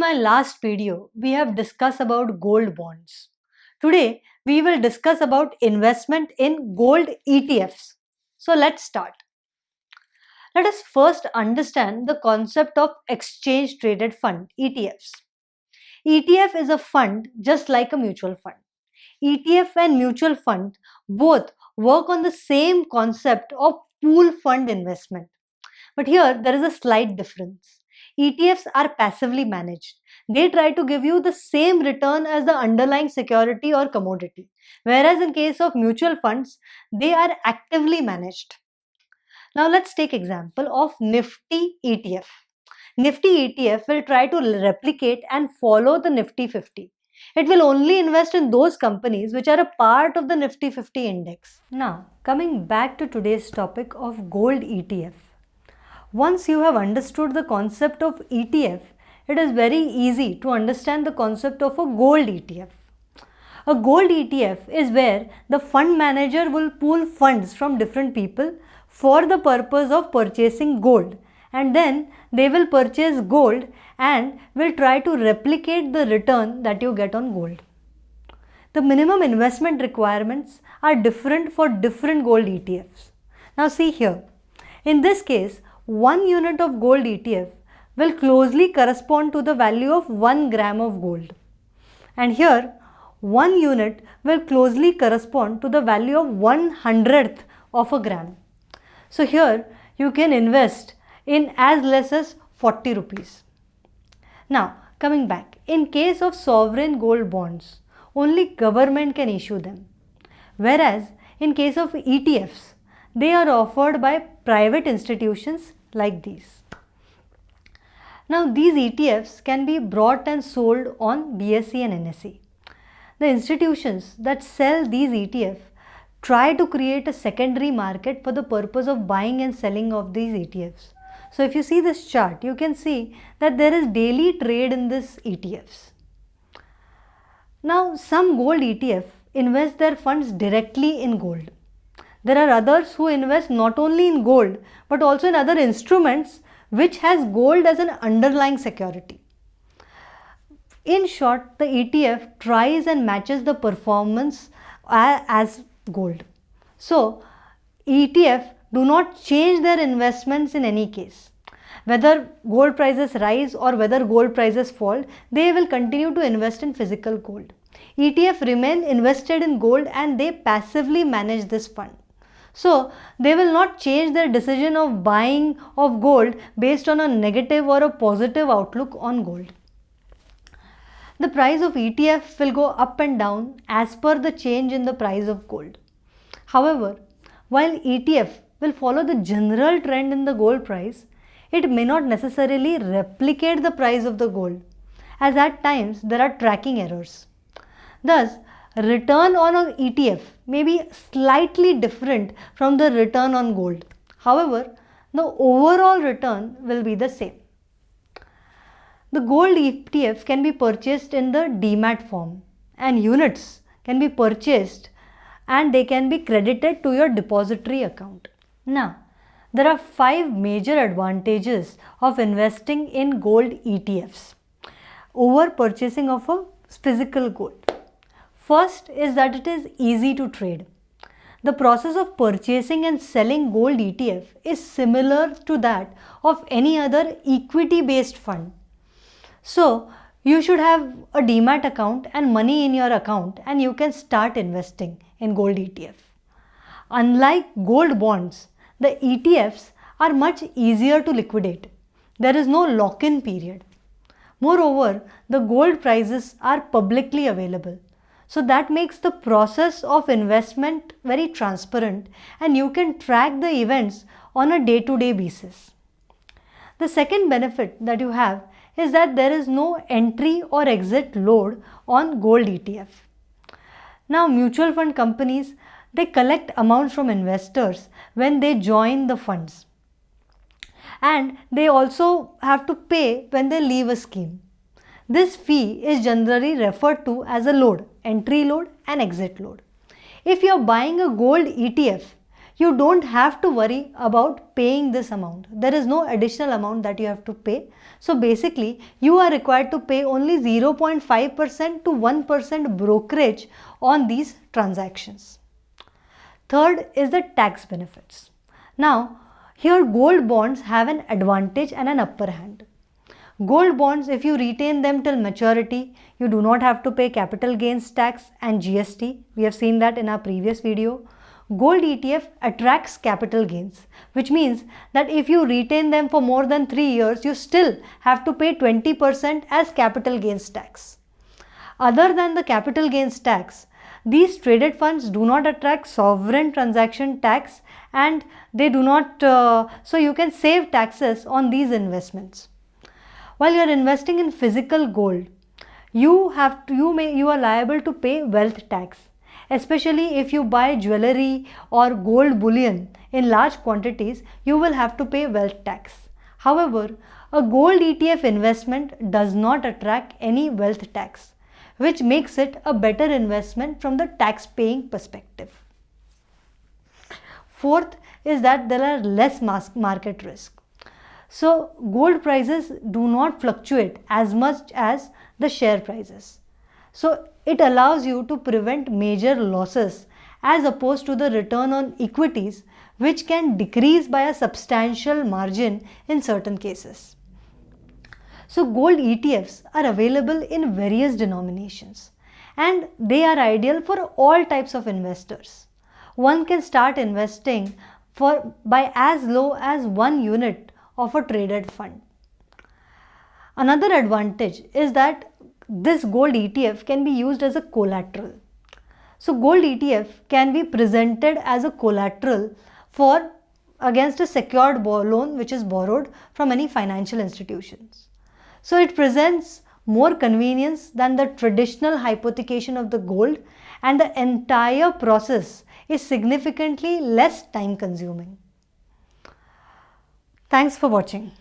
my last video, we have discussed about gold bonds. Today, we will discuss about investment in gold ETFs. So let's start. Let us first understand the concept of exchange traded fund ETFs. ETF is a fund just like a mutual fund. ETF and mutual fund both work on the same concept of pool fund investment. But here there is a slight difference. ETFs are passively managed. They try to give you the same return as the underlying security or commodity. Whereas in case of mutual funds, they are actively managed. Now let's take example of Nifty ETF. Nifty ETF will try to replicate and follow the Nifty 50. It will only invest in those companies which are a part of the Nifty 50 index. Now, coming back to today's topic of gold ETF. Once you have understood the concept of ETF, it is very easy to understand the concept of a gold ETF. A gold ETF is where the fund manager will pool funds from different people for the purpose of purchasing gold, and then they will purchase gold and will try to replicate the return that you get on gold. The minimum investment requirements are different for different gold ETFs. Now see here, in this case, 1 unit of gold ETF will closely correspond to the value of 1 gram of gold. And here, 1 unit will closely correspond to the value of 1/100th of a gram. So here, you can invest in as less as 40 rupees. Now, coming back, in case of sovereign gold bonds, only government can issue them. Whereas, in case of ETFs, they are offered by private institutions like these. Now, these ETFs can be bought and sold on BSE and NSE. The institutions that sell these ETF try to create a secondary market for the purpose of buying and selling of these ETFs. So if you see this chart, you can see that there is daily trade in these ETFs. Now, some gold ETF invest their funds directly in gold. There are others who invest not only in gold but also in other instruments which has gold as an underlying security. In short, the ETF tries and matches the performance as gold. So, ETF do not change their investments in any case. Whether gold prices rise or whether gold prices fall, they will continue to invest in physical gold. ETF remain invested in gold and they passively manage this fund. So, they will not change their decision of buying of gold based on a negative or a positive outlook on gold. The price of ETF will go up and down as per the change in the price of gold. However, while ETF will follow the general trend in the gold price, it may not necessarily replicate the price of the gold, as at times there are tracking errors. Thus, return on an ETF may be slightly different from the return on gold. However, the overall return will be the same. The gold ETFs can be purchased in the demat form and units can be purchased and they can be credited to your depository account. Now, there are 5 major advantages of investing in gold ETFs over purchasing of a physical gold. First is that it is easy to trade. The process of purchasing and selling gold ETF is similar to that of any other equity based fund. So, you should have a demat account and money in your account and you can start investing in gold ETF. Unlike gold bonds, the ETFs are much easier to liquidate. There is no lock-in period. Moreover, the gold prices are publicly available. So that makes the process of investment very transparent and you can track the events on a day-to-day basis. The second benefit that you have is that there is no entry or exit load on gold ETF. Now, mutual fund companies, they collect amounts from investors when they join the funds. And they also have to pay when they leave a scheme. This fee is generally referred to as a load, entry load and exit load. If you are buying a gold ETF, you don't have to worry about paying this amount. There is no additional amount that you have to pay. So basically, you are required to pay only 0.5% to 1% brokerage on these transactions. Third is the tax benefits. Now, here gold bonds have an advantage and an upper hand. Gold bonds, if you retain them till maturity, you do not have to pay capital gains tax and GST. We have seen that in our previous video. Gold ETF attracts capital gains, which means that if you retain them for more than 3 years, you still have to pay 20% as capital gains tax. Other than the capital gains tax, these traded funds do not attract sovereign transaction tax, and they do not, so you can save taxes on these investments. While you are investing in physical gold, you are liable to pay wealth tax, especially if you buy jewelry or gold bullion in large quantities. You will have to pay wealth tax. However, a gold ETF investment does not attract any wealth tax, which makes it a better investment from the tax paying perspective. Fourth is that there are less market risk. So gold prices do not fluctuate as much as the share prices. So it allows you to prevent major losses as opposed to the return on equities, which can decrease by a substantial margin in certain cases. So gold ETFs are available in various denominations, and they are ideal for all types of investors. One can start investing by as low as 1 unit of a traded fund. Another advantage is that this gold ETF can be used as a collateral. So gold ETF can be presented as a collateral against a secured loan which is borrowed from any financial institutions. So it presents more convenience than the traditional hypothecation of the gold, and the entire process is significantly less time consuming. Thanks for watching.